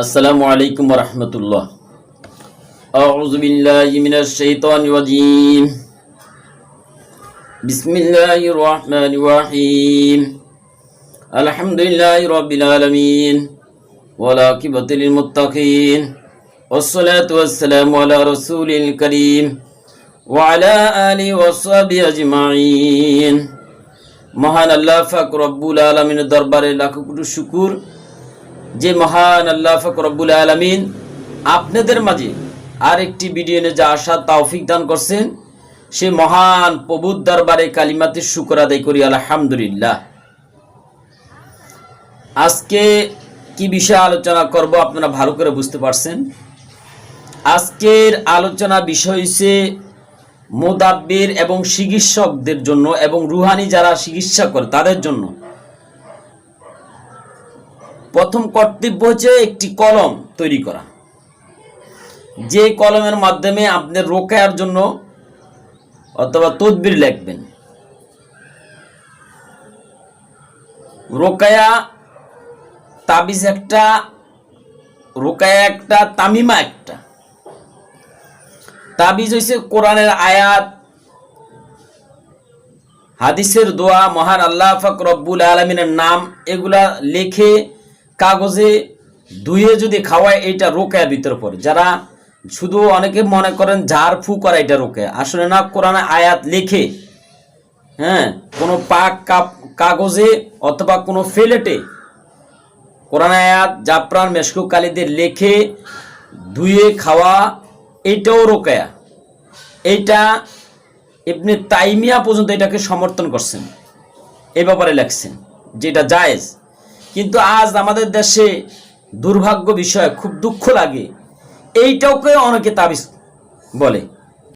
আসসালামু আলাইকুম ওয়া রাহমাতুল্লাহ। আউযু বিল্লাহি মিনাশ শাইতানির রাজীম। বিসমিল্লাহির রহমানির রহিম। আলহামদুলিল্লাহি রাব্বিল আলামিন ওয়াল আকিবাতু লিল মুত্তাকিন ওয়াসসালাতু ওয়াসসালামু আলা রাসূলিল কারীম ওয়া আলা আলিহি ওয়া সাহবিহি আজমাইন। মহান আল্লাহ পাক রব্বুল আলামিনের দরবারে লাখো কোটি শুকর যে মহান আল্লাহ পাক রব্বুল আলামিন আপনাদের মাঝে আরেকটি ভিডিও নিয়ে যা আসার তৌফিক দান করছেন, সে মহান প্রভুর দরবারে কালিমাতে শুকর আদায় করি আলহামদুলিল্লাহ। আজকে কি বিষয়ে আলোচনা করব আপনারা ভালো করে বুঝতে পারছেন। আজকের আলোচনা বিষয় হচ্ছে মুদাব্বির এবং চিকিৎসকদের জন্য এবং রুহানি যারা চিকিৎসা করে তাদের জন্য প্রথম কর্তব্য হচ্ছে একটি কলম তৈরি করা, যে কলমের মাধ্যমে আপনি রোকায়ার জন্য অথবা তদবির লিখবেন। রোকায়া তাবিজ একটা, রোকায়া একটা, তামিমা একটা। তাবিজ হইছে কোরআনের আয়াত, হাদিসের দোয়া, মহান আল্লাহ পাক রব্বুল আলামিনের নাম, এগুলা লিখে কাগজে ধুয়ে যদি খাওয়ায় এটা রোকায়ার ভিতরে পড়ে। যারা শুধু অনেকে মনে করেন ঝাড় ফু করা এটা রোকায়া, আসলে না। কোরআনে আয়াত লিখে, কোনো পাক কাগজে অথবা কোনো ফেলেটে কোরআনে আয়াত জাফরান মেশকু কালিতে লিখে ধুয়ে খাওয়া, এটাও রোকায়া। এইটা ইবনে তাইমিয়া পর্যন্ত এটাকে সমর্থন করছেন, এই ব্যাপারে লেখছেন যেটা জায়েজ। কিন্তু আজ আমাদের দেশে দুর্ভাগ্য বিষয়, খুব দুঃখ লাগে, এইটাকে অনেকে তাবিজ বলে।